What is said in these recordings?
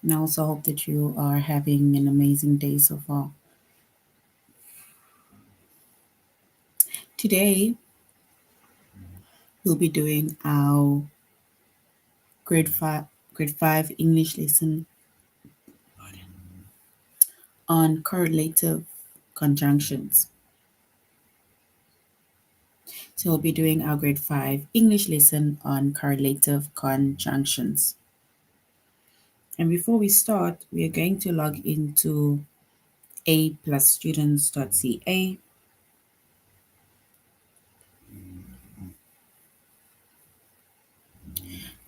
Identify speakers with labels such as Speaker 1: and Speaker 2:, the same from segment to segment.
Speaker 1: And I also hope that you are having an amazing day so far. Today, we'll be doing our grade 5 English lesson on correlative conjunctions. So we'll be doing our grade 5 English lesson on correlative conjunctions. And before we start, we are going to log into a+students.ca.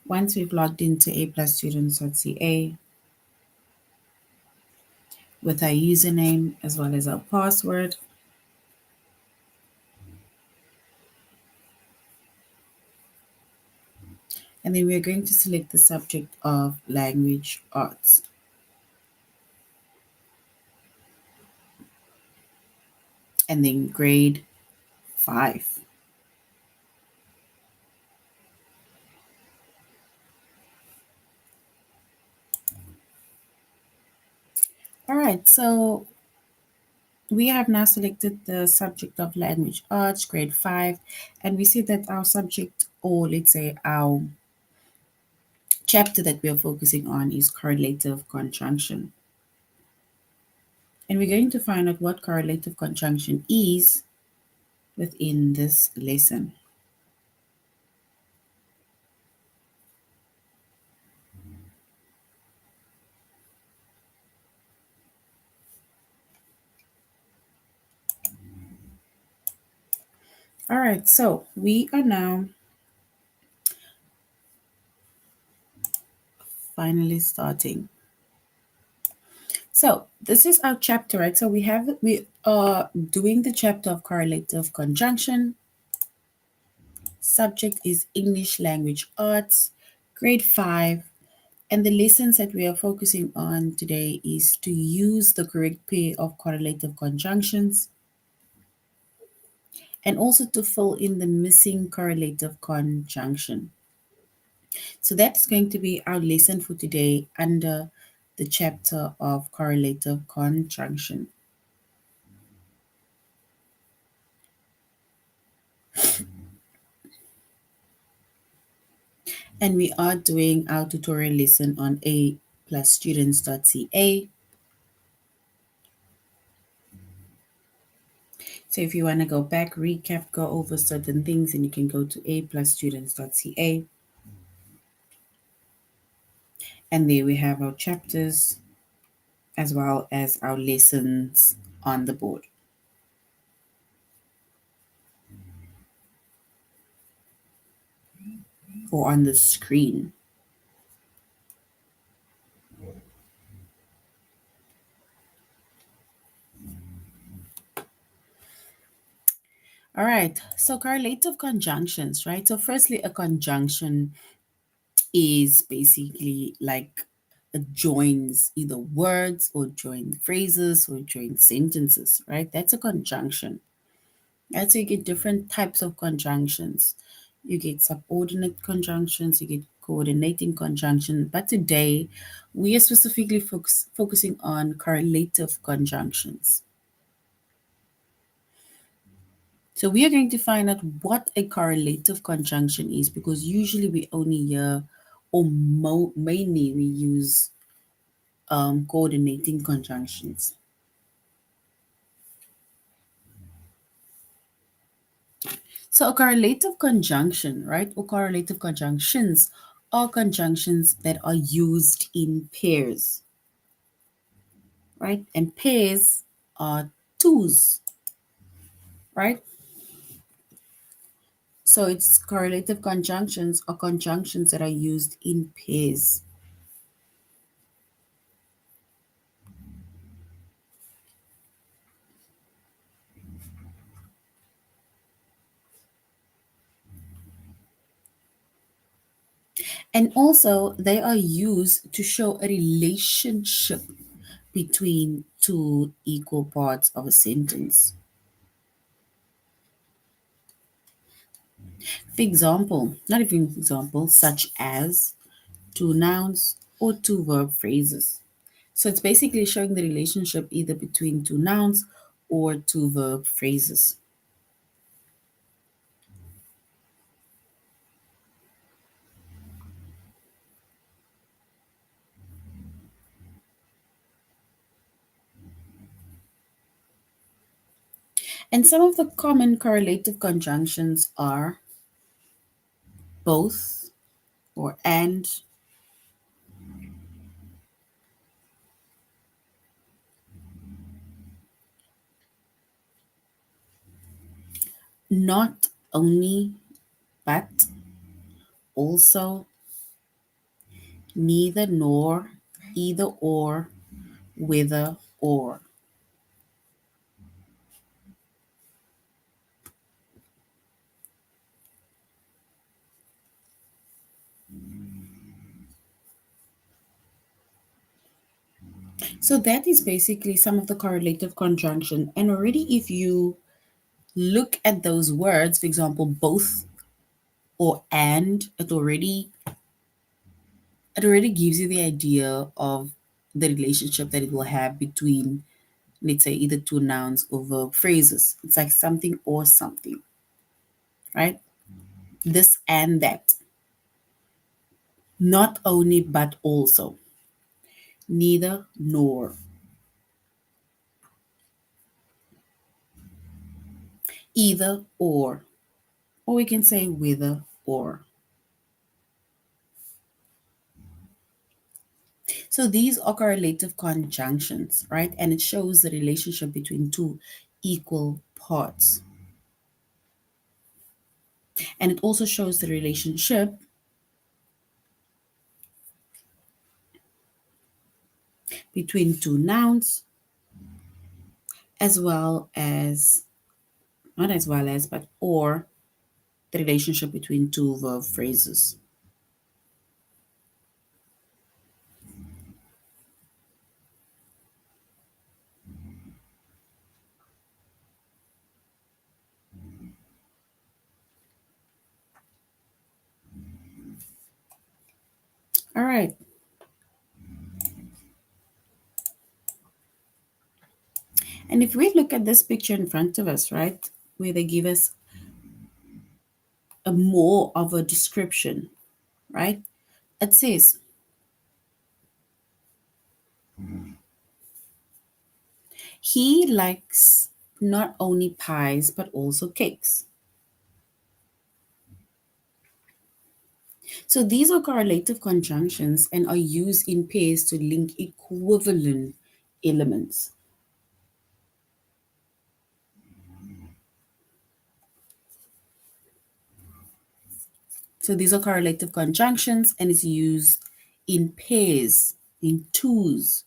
Speaker 1: Once we've logged into a+students.ca with our username as well as our password, and then we're going to select the subject of language arts. And then grade 5. All right, so we have now selected the subject of language arts, grade 5, and we see that our subject, or let's say our chapter that we are focusing on, is correlative conjunction. And we're going to find out what correlative conjunction is within this lesson. All right, so we are now finally starting. So this is our chapter, right? So we are doing the chapter of correlative conjunction. Subject is English language arts, grade 5. And the lessons that we are focusing on today is to use the correct pair of correlative conjunctions and also to fill in the missing correlative conjunction. So that's going to be our lesson for today under the chapter of correlative conjunction. And we are doing our tutorial lesson on a+students.ca. So if you want to go back, recap, go over certain things, and you can go to a+students.ca. And there we have our chapters as well as our lessons on the board or on the screen. All right, so correlative conjunctions, right? So firstly, a conjunction is basically like it joins either words or join phrases or join sentences, right? That's a conjunction. Right? So you get different types of conjunctions. You get subordinate conjunctions, you get coordinating conjunction. But today, we are specifically focusing on correlative conjunctions. So we are going to find out what a correlative conjunction is because usually we only hear or mainly we use coordinating conjunctions. So a correlative conjunction, right, or correlative conjunctions are conjunctions that are used in pairs, right? And pairs are twos, right? So it's correlative conjunctions or conjunctions that are used in pairs. And also, they are used to show a relationship between two equal parts of a sentence. For example, not even example, such as two nouns, or two verb phrases. So it's basically showing the relationship either between two nouns or two verb phrases. And some of the common correlative conjunctions are both or and, not only but, also, neither nor, either or, whether or. So that is basically some of the correlative conjunction. And already if you look at those words, for example, both or and, it already gives you the idea of the relationship that it will have between, let's say, either two nouns or verb phrases. It's like something or something, right? This and that. Not only but also. Neither nor. Either or. Or we can say whether or. So these are correlative conjunctions, right? And it shows the relationship between two equal parts. And it also shows the relationship between two nouns as well as, not as well as, but or the relationship between two verb phrases. All right. And if we look at this picture in front of us, right, where they give us a more of a description, right? It says, he likes not only pies but also cakes. So these are correlative conjunctions and are used in pairs to link equivalent elements. So these are correlative conjunctions and it's used in pairs, in twos,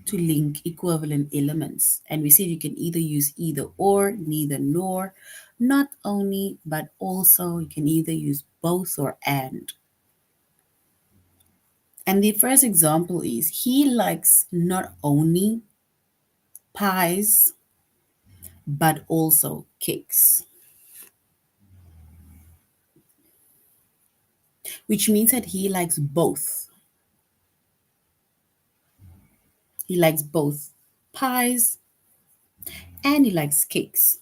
Speaker 1: to link equivalent elements. And we said you can either use either or, neither nor, not only, but also. You can either use both or and. And the first example is he likes not only pies, but also cakes, which means that he likes both. He likes both pies and he likes cakes.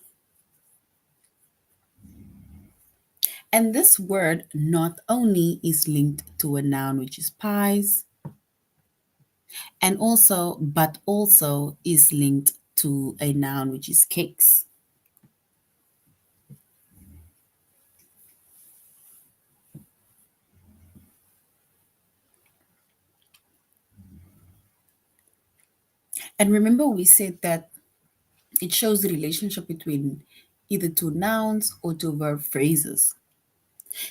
Speaker 1: And this word not only is linked to a noun, which is pies, and also, but also is linked to a noun, which is cakes. And remember, we said that it shows the relationship between either two nouns or two verb phrases.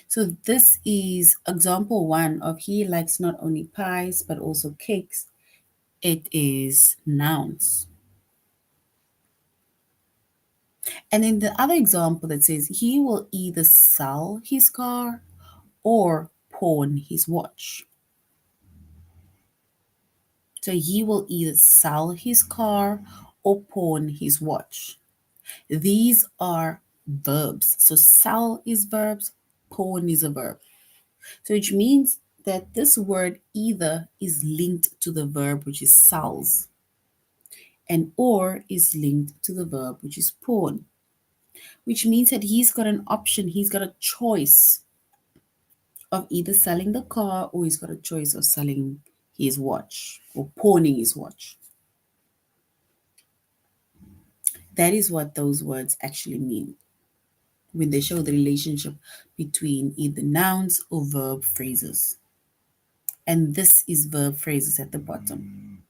Speaker 1: So this is example one of he likes not only pies but also cakes. It is nouns. And in the other example that says he will either sell his car or pawn his watch. So he will either sell his car or pawn his watch. These are verbs. So sell is verbs, pawn is a verb. So which means that this word either is linked to the verb which is sells, and or is linked to the verb which is pawn, which means that he's got an option, he's got a choice of either selling the car or he's got a choice of selling his watch or pawning his watch. That is what those words actually mean when they show the relationship between either nouns or verb phrases. And this is verb phrases at the bottom.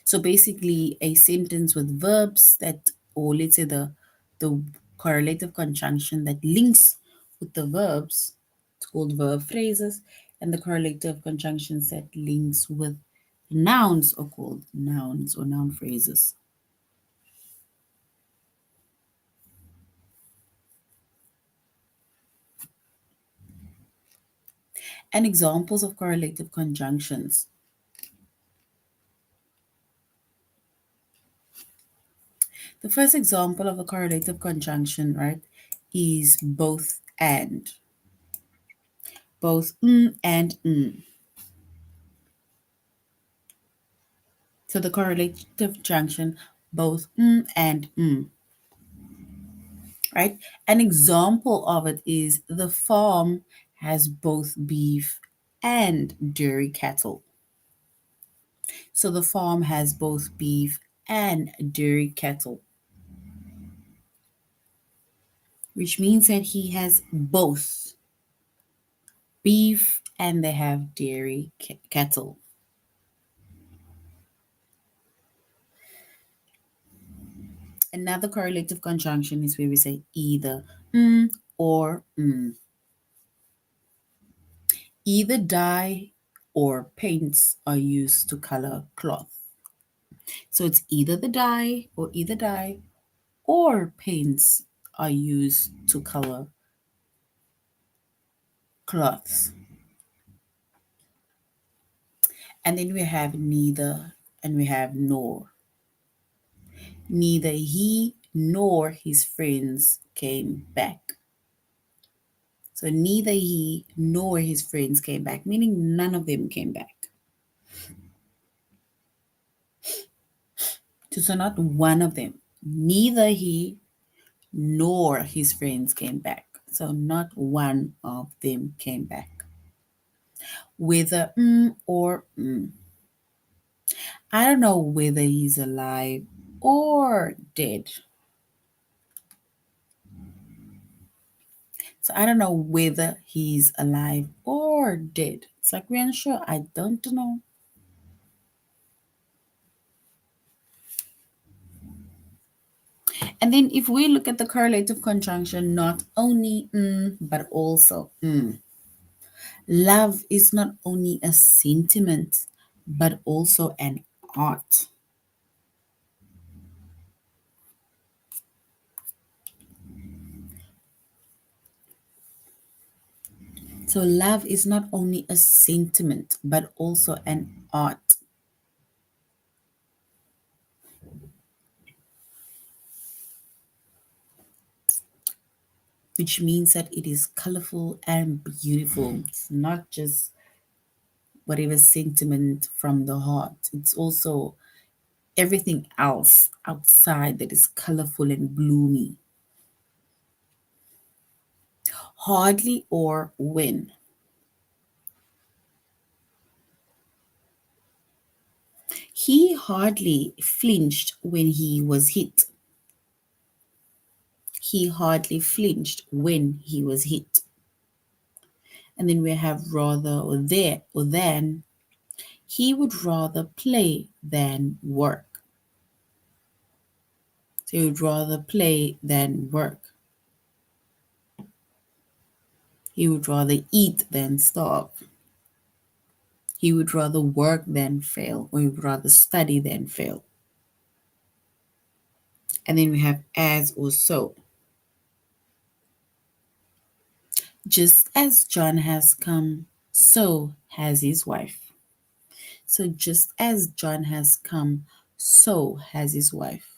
Speaker 1: So basically, a sentence with verbs that, or let's say the correlative conjunction that links with the verbs, it's called verb phrases, and the correlative conjunctions that links with nouns are called nouns or noun phrases. And examples of correlative conjunctions. The first example of a correlative conjunction, right, is both and. Both and So the correlative junction, both and right? An example of it is the farm has both beef and dairy cattle. So the farm has both beef and dairy cattle, which means that he has both beef and they have dairy cattle. Another correlative conjunction is where we say either or Either dye or paints are used to color cloth. So it's either dye or paints are used to color cloths. And then we have neither and we have nor. Neither he nor his friends came back. So neither he nor his friends came back, meaning none of them came back. So not one of them. Neither he nor his friends came back. So not one of them came back. Whether or I don't know whether he's alive or dead. So I don't know whether he's alive or dead. It's like we're unsure. I don't know. And then if we look at the correlative conjunction, not only but also love is not only a sentiment, but also an art. So love is not only a sentiment, but also an art, which means that it is colorful and beautiful. It's not just whatever sentiment from the heart. It's also everything else outside that is colorful and bloomy. Hardly or when. He hardly flinched when he was hit. He hardly flinched when he was hit. And then we have rather or there or than. He would rather play than work. So he would rather play than work. He would rather eat than starve. He would rather work than fail, or he would rather study than fail. And then we have as or so. Just as John has come, so has his wife. So just as John has come, so has his wife.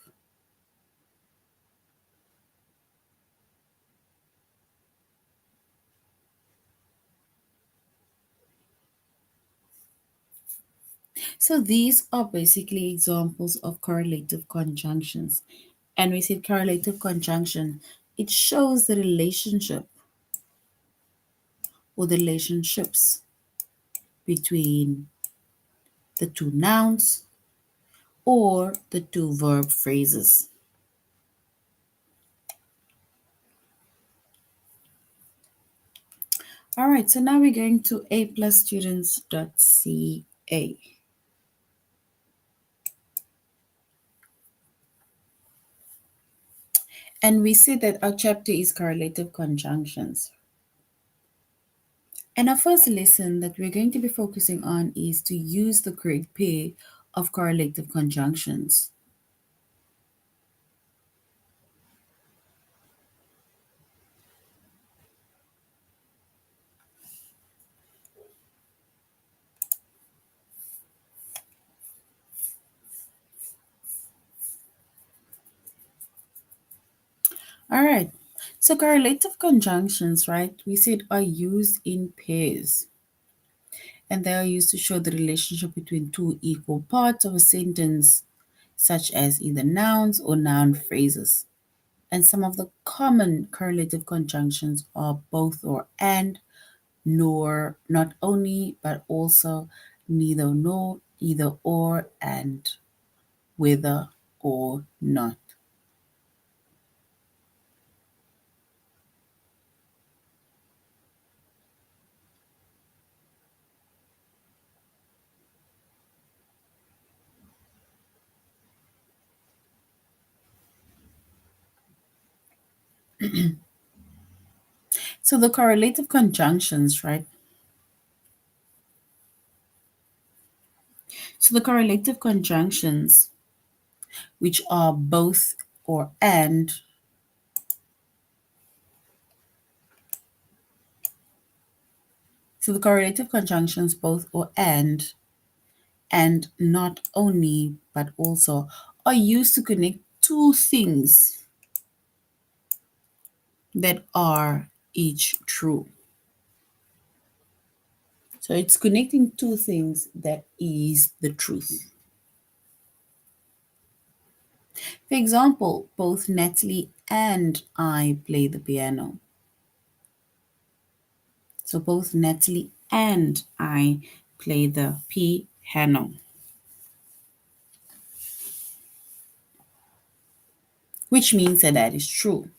Speaker 1: So these are basically examples of correlative conjunctions. And we said correlative conjunction, it shows the relationship or the relationships between the two nouns or the two verb phrases. All right, so now we're going to aplusstudents.ca. And we see that our chapter is correlative conjunctions. And our first lesson that we're going to be focusing on is to use the correct pair of correlative conjunctions. All right. So correlative conjunctions, right, we said are used in pairs. And they are used to show the relationship between two equal parts of a sentence, such as either nouns or noun phrases. And some of the common correlative conjunctions are both or and, nor, not only, but also, neither nor, either or, and, whether or not. So the correlative conjunctions, right? So the correlative conjunctions, which are both or and, so the correlative conjunctions both or and not only but also are used to connect two things that are each true. So it's connecting two things that is the truth. For example, both Natalie and I play the piano. So both Natalie and I play the piano, which means that that is true.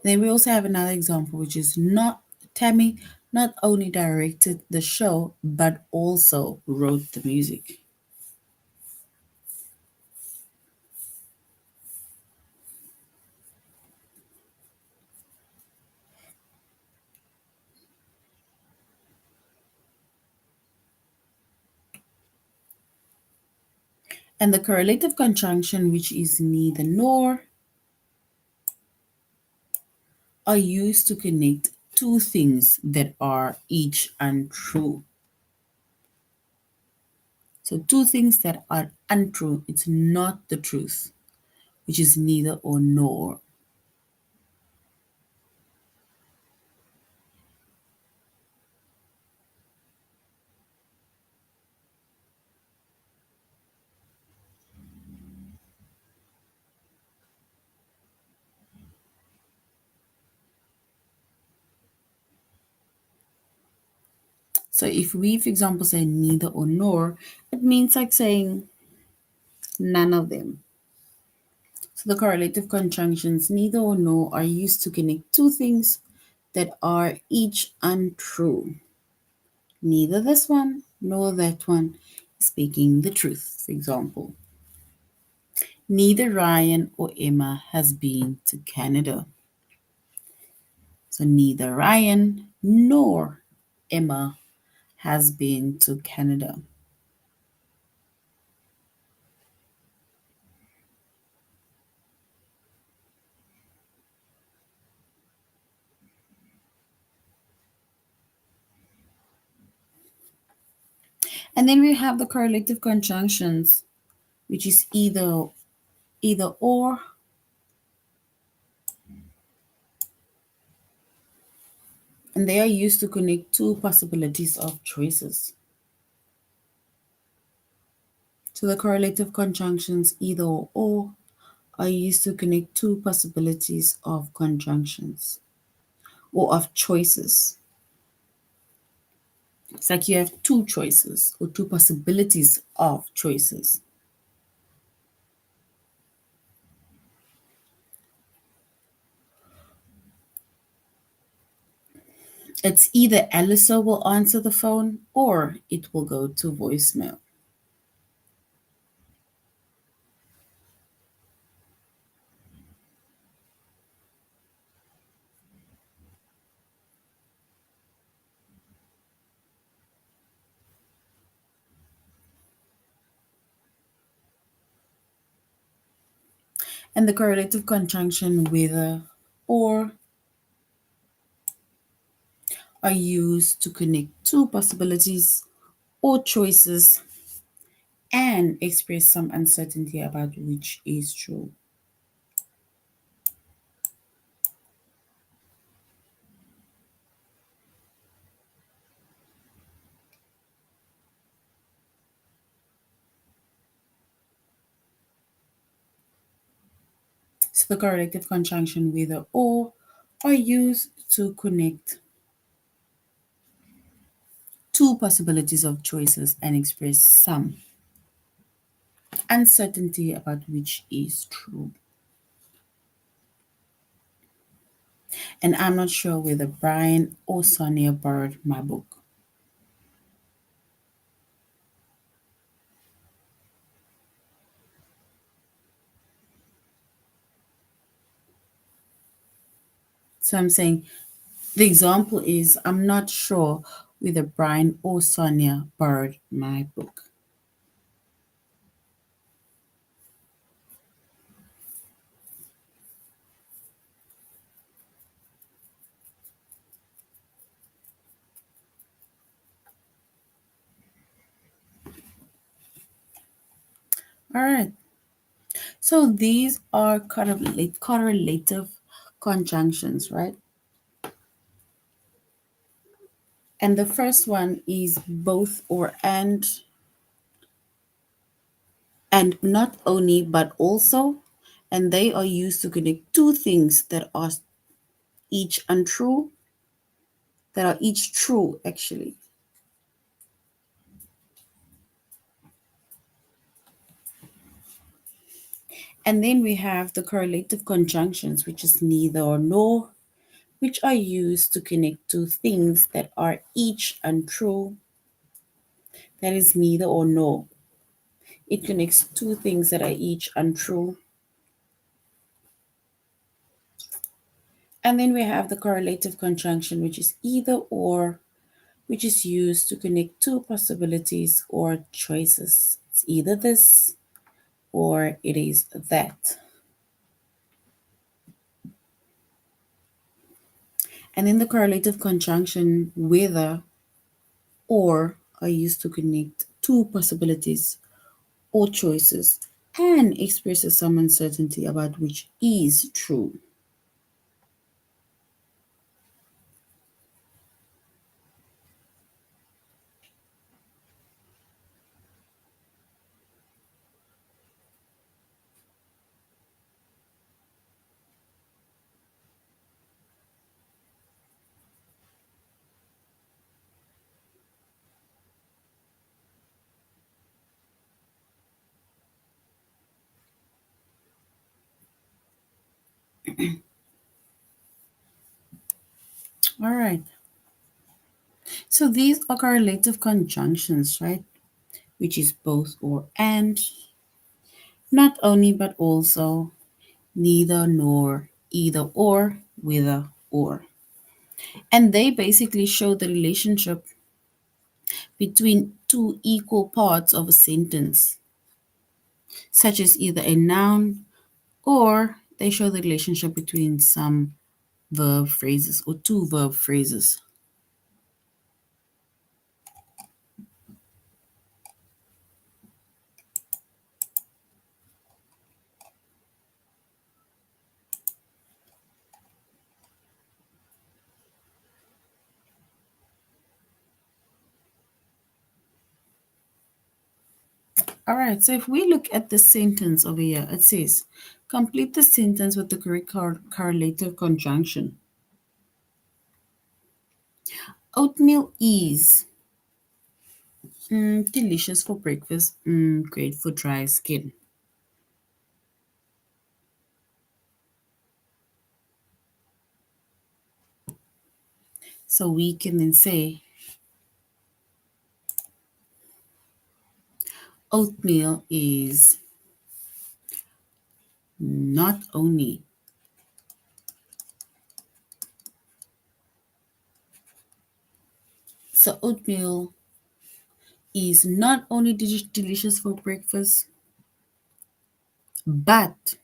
Speaker 1: Then we also have another example, which is not Tammy not only directed the show but also wrote the music. And the correlative conjunction, which is neither nor, are used to connect two things that are each untrue. So, two things that are untrue, it's not the truth, which is neither or nor. So, if we, for example, say neither or nor, it means like saying none of them. So, the correlative conjunctions neither or nor are used to connect two things that are each untrue. Neither this one nor that one is speaking the truth. For example, neither Ryan or Emma has been to Canada. So neither Ryan nor Emma has been to Canada. And then we have the correlative conjunctions, which is either either or, and they are used to connect two possibilities of choices. So the correlative conjunctions either or are used to connect two possibilities of conjunctions or of choices. It's like you have two choices or two possibilities of choices. It's either Alyssa will answer the phone or it will go to voicemail. And the correlative conjunction whether or are used to connect two possibilities or choices and express some uncertainty about which is true. So the correlative conjunction whether or are used to connect two possibilities of choices and express some uncertainty about which is true. And I'm not sure whether Brian or Sonia borrowed my book. So I'm saying the example is I'm not sure whether Brian or Sonia borrowed my book. All right. So these are correlative conjunctions, right? And the first one is both or and not only but also, and they are used to connect two things that are each untrue, that are each true actually. And then we have the correlative conjunctions, which is neither or nor, which are used to connect two things that are each untrue, that is neither or nor. It connects two things that are each untrue. And then we have the correlative conjunction, which is either or, which is used to connect two possibilities or choices. It's either this or it is that. And then the correlative conjunction whether or are used to connect two possibilities or choices and expresses some uncertainty about which is true. All right. So these are correlative conjunctions, right? Which is both or and, not only but also, neither nor, either or, whether or. And they basically show the relationship between two equal parts of a sentence, such as either a noun or they show the relationship between some verb phrases or two verb phrases. All right, so if we look at the sentence over here, it says, complete the sentence with the correct correlative conjunction. Oatmeal is delicious for breakfast, great for dry skin. So we can then say, oatmeal is not only so oatmeal is not only delicious for breakfast, but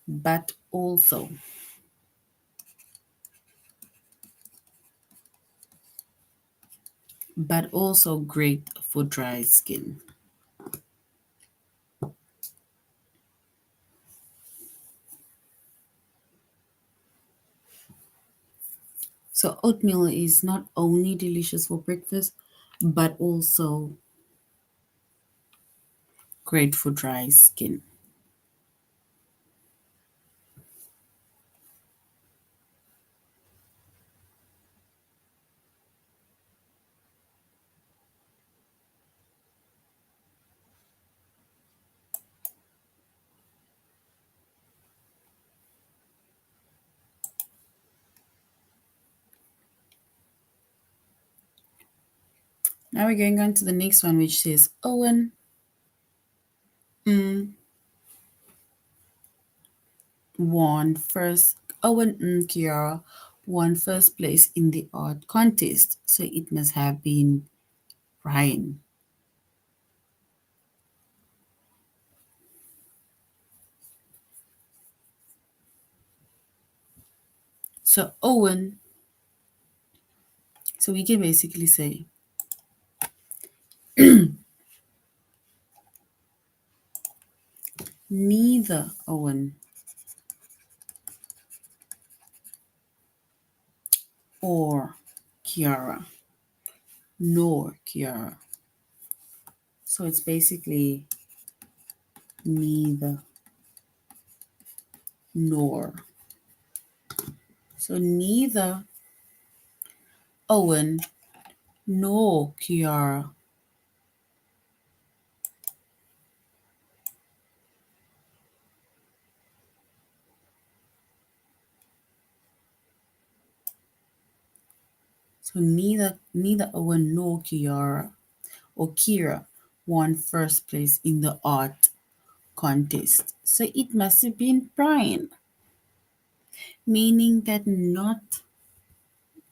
Speaker 1: but also but also great for dry skin. So oatmeal is not only delicious for breakfast, but also great for dry skin. Now we're going on to the next one, which says Owen mm, won first. Owen Kiara won first place in the art contest, so it must have been Ryan. So Owen, so we can basically say neither Owen or Kiara, nor Kiara. So it's basically neither nor. So neither Owen nor Kiara. So neither Owen nor Kiara or Kira won first place in the art contest. So it must have been Brian, meaning that not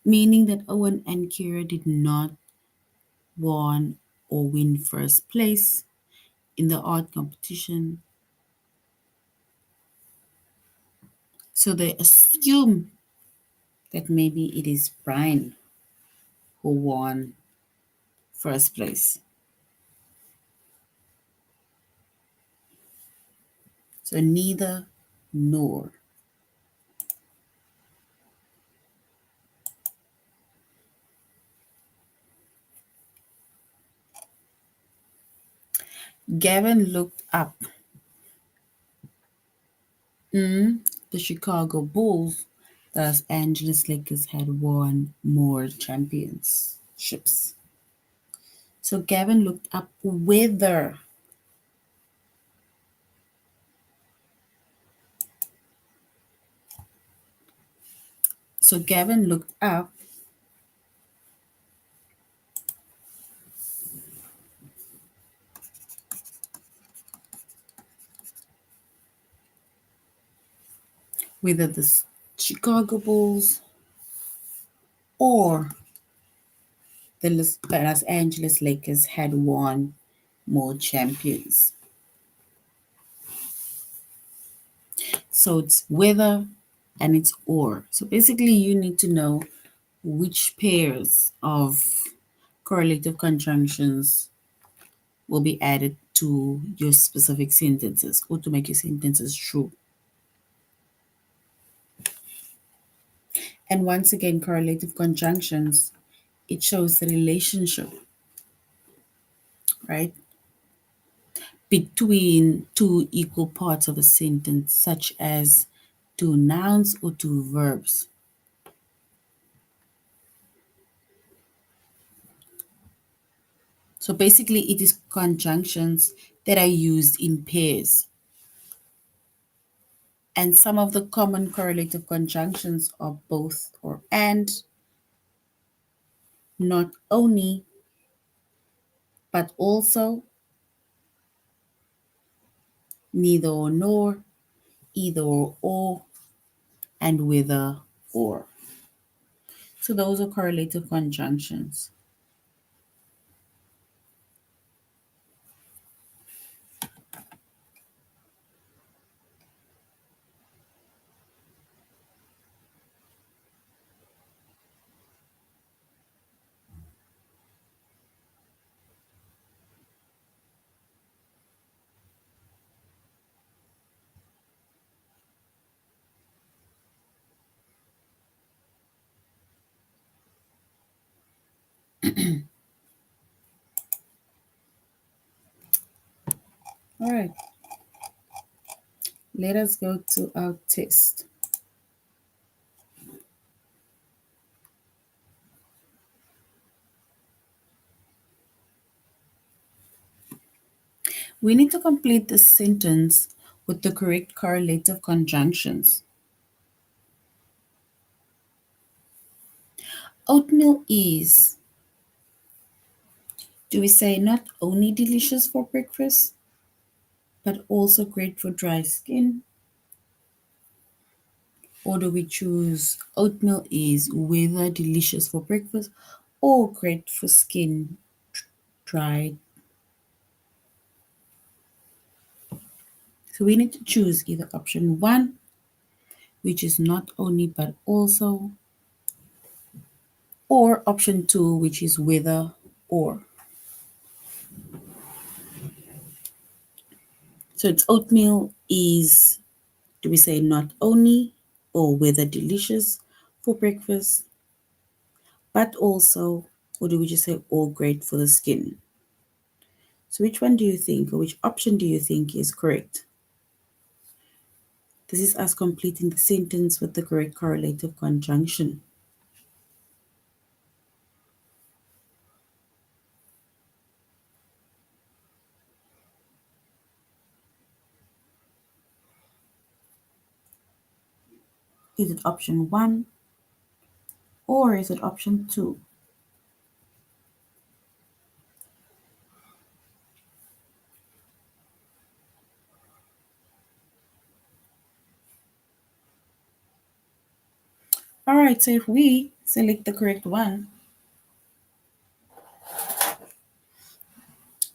Speaker 1: meaning that Owen and Kira did not won or win first place in the art competition. So they assume that maybe it is Brian who won first place. So neither nor. Gavin looked up. The Chicago Bulls, the Los Angeles Lakers had won more championships. So Gavin looked up whether. So Gavin looked up whether the Chicago Bulls or the Los Angeles Lakers had won more champions. So it's whether and it's or. So basically, you need to know which pairs of correlative conjunctions will be added to your specific sentences or to make your sentences true. And once again, correlative conjunctions, it shows the relationship right, between two equal parts of a sentence, such as two nouns or two verbs. So basically, it is conjunctions that are used in pairs. And some of the common correlative conjunctions are both or and, not only, but also, neither or nor, either or, and whether or. So those are correlative conjunctions. All right, let us go to our test. We need to complete the sentence with the correct correlative conjunctions. Oatmeal is, do we say not only delicious for breakfast, but also great for dry skin? Or do we choose oatmeal is whether delicious for breakfast or great for skin dry? So we need to choose either option one, which is not only but also, or option two, which is whether or. So it's oatmeal is, do we say not only or whether delicious for breakfast, but also, or do we just say all great for the skin? So which one do you think, or which option do you think is correct? This is us completing the sentence with the correct correlative conjunction. Is it option one or is it option two? All right, so if we select the correct one,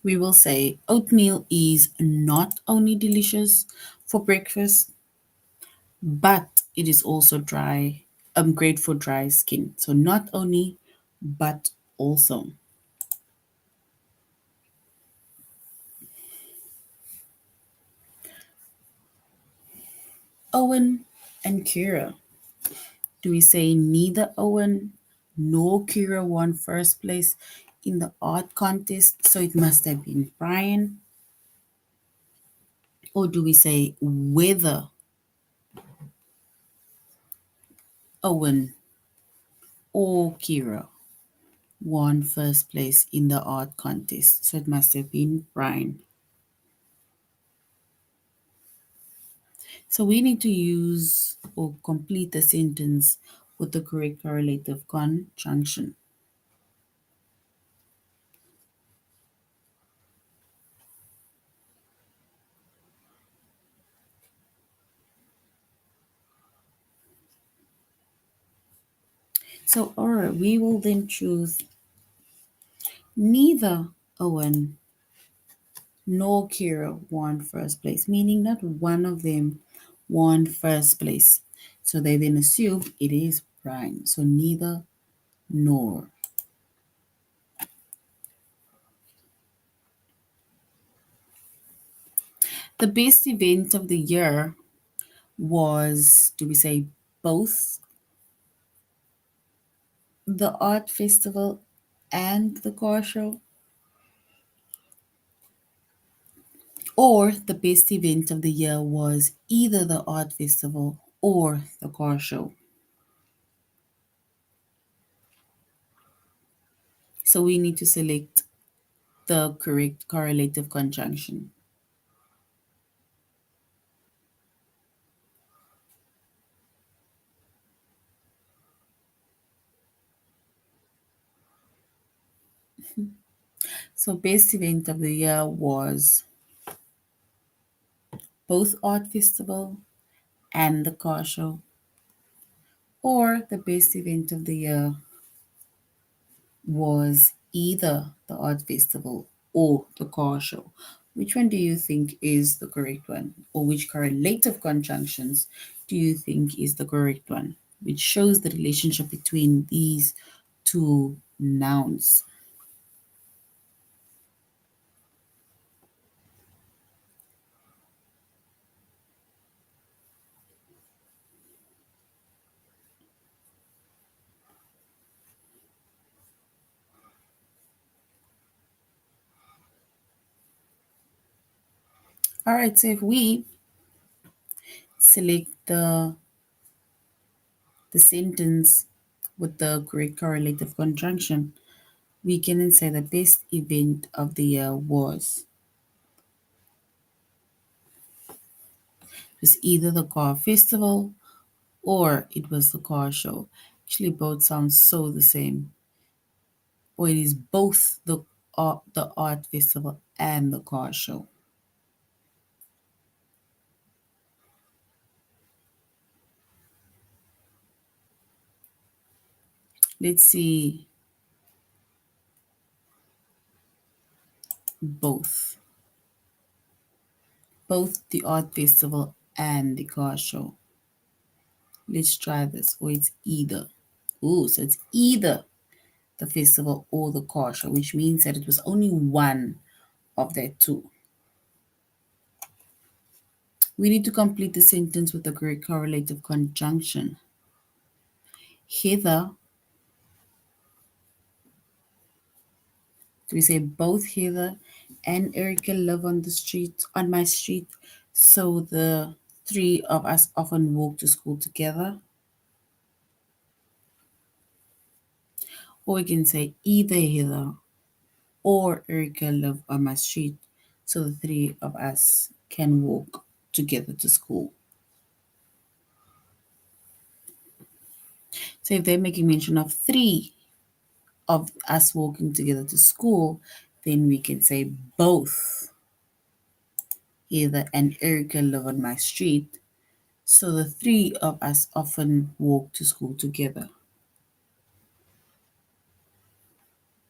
Speaker 1: we will say oatmeal is not only delicious for breakfast, but it is also great for dry skin. So not only, but also. Owen and Kira. Do we say neither Owen nor Kira won first place in the art contest, so it must have been Brian? Or do we say whether Owen or Kira won first place in the art contest, so it must have been Brian? So we need to use or complete the sentence with the correct correlative conjunction. So, all right, we will then choose neither Owen nor Kira won first place, meaning that one of them won first place. So they then assume it is Brian. So neither nor. The best event of the year was, do we say both the art festival and the car show? Or the best event of the year was either the art festival or the car show. So we need to select the correct correlative conjunction. So best event of the year was both art festival and the car show. Or the best event of the year was either the art festival or the car show. Which one do you think is the correct one? Or which correlative conjunctions do you think is the correct one? Which shows the relationship between these two nouns. All right, so if we select the sentence with the correct correlative conjunction, we can then say the best event of the year was either the car festival or it was the car show. Actually, both sound so the same. Or it is both the art festival and the car show. Let's see both. Both the art festival and the car show. Let's try this. Or it's either. Ooh, so it's either the festival or the car show, which means that it was only one of their two. We need to complete the sentence with the correct correlative conjunction. Heather, do we say both Heather and Erica live on my street, so the three of us often walk to school together? Or we can say either Heather or Erica live on my street, so the three of us can walk together to school. So if they're making mention of three of us walking together to school, then we can say both Heather and Erica live on my street, so the three of us often walk to school together.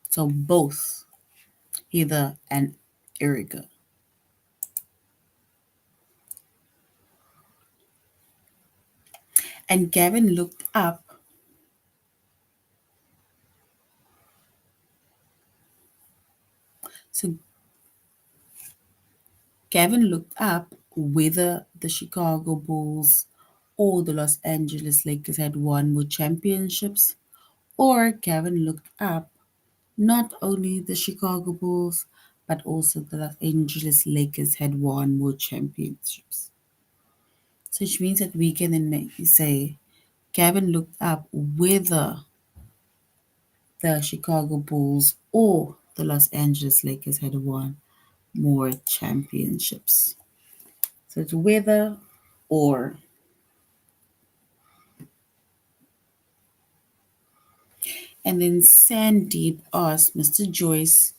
Speaker 1: So both Heather and Erica. And Gavin looked up. So Gavin looked up whether the Chicago Bulls or the Los Angeles Lakers had won more championships, or Gavin looked up not only the Chicago Bulls, but also the Los Angeles Lakers had won more championships. So which means that we can then say Gavin looked up whether the Chicago Bulls or the Los Angeles Lakers had won more championships. So it's whether or. And then Sandeep asked Mr. Joyce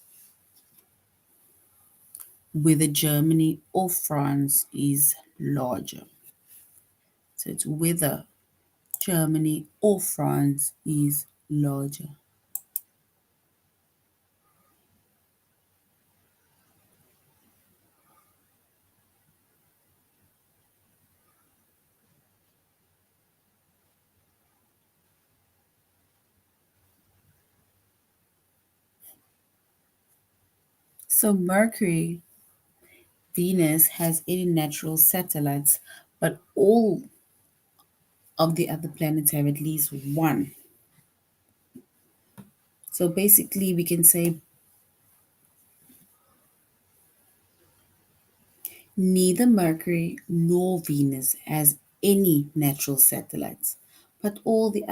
Speaker 1: whether Germany or France is larger. So it's whether Germany or France is larger. So Mercury, Venus has any natural satellites, but all of the other planets have at least one. So basically, we can say Neither Mercury nor Venus has any natural satellites, but all the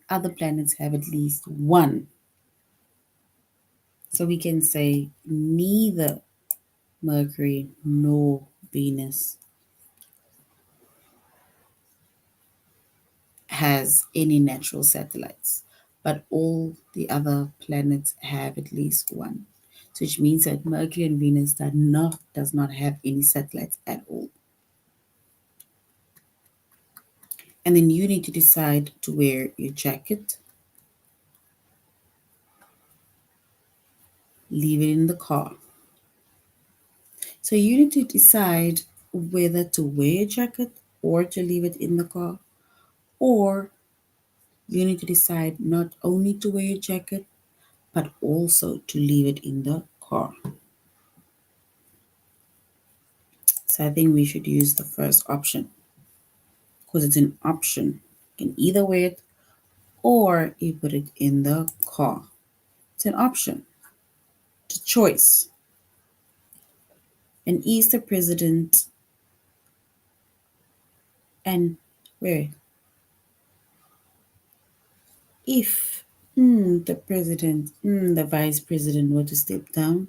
Speaker 1: other planets have at least one. So we can say neither Mercury nor Venus has any natural satellites, but all the other planets have at least one. So which means that Mercury and Venus does not have any satellites at all. And then you need to decide to wear your jacket, leave it in the car. So you need to decide whether to wear a jacket or to leave it in the car, or you need to decide not only to wear a jacket but also to leave it in the car. So I think we should use the first option because it's an option. You can either wear it or you put it in the car. It's an option, it's a choice. And is the president and where if the president, the vice president were to step down,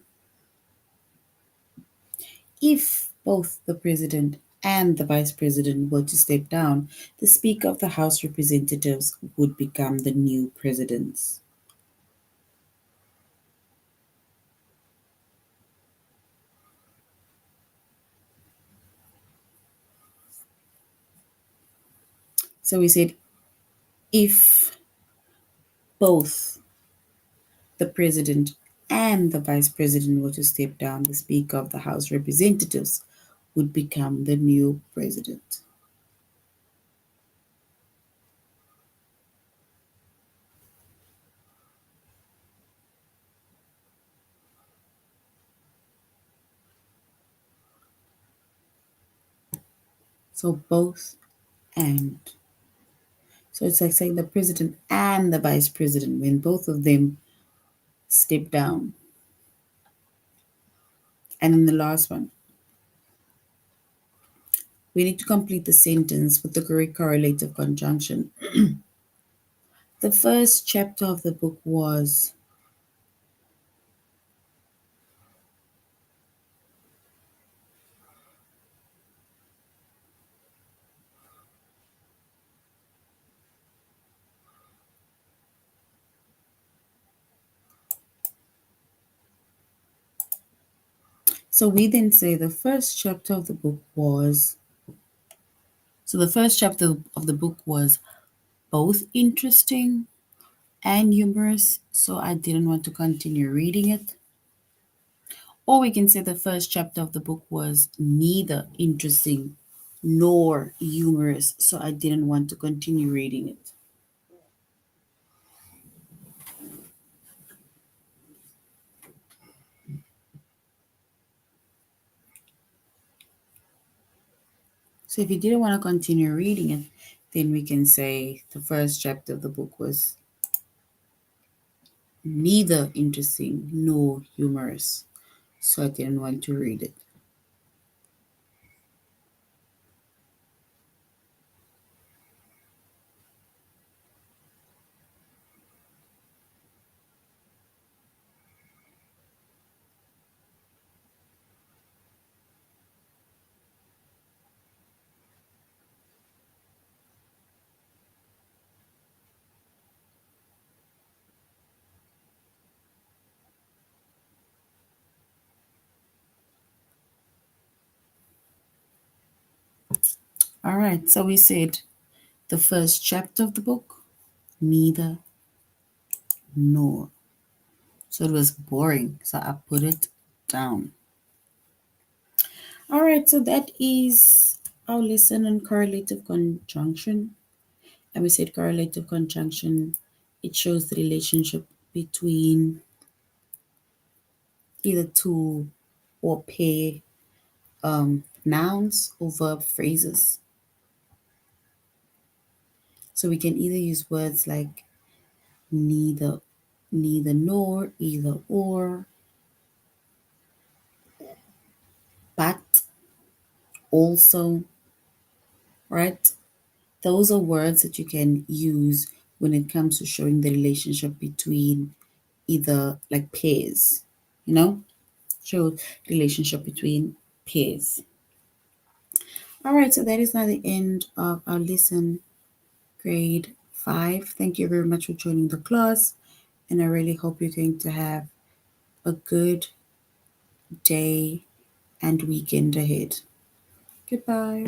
Speaker 1: if both the president and the vice president were to step down, the Speaker of the House Representatives would become the new president. So we said if both the president and the vice president were to step down, the Speaker of the House Representatives would become the new president. So both and. So it's like saying the president and the vice president when both of them step down. And then the last one, we need to complete the sentence with the correct correlative conjunction. The first chapter of the book was. So we then say the first chapter of the book was. So the first chapter of the book was both interesting and humorous, so I didn't want to continue reading it. Or we can say the first chapter of the book was neither interesting nor humorous, so I didn't want to continue reading it. So if you didn't want to continue reading it, then we can say the first chapter of the book was neither interesting nor humorous, so I didn't want to read it. All right, so we said the first chapter of the book, neither nor. So it was boring, so I put it down. All right, so that is our lesson on correlative conjunction. And we said correlative conjunction, it shows the relationship between either two or pair nouns or verb phrases. So we can either use words like neither, neither nor, either or, but, also, right? Those are words that you can use when it comes to showing the relationship between either like pairs, you know, show relationship between pairs. All right, so that is now the end of our lesson grade 5. Thank you very much for joining the class, and I really hope you're going to have a good day and weekend ahead. Goodbye.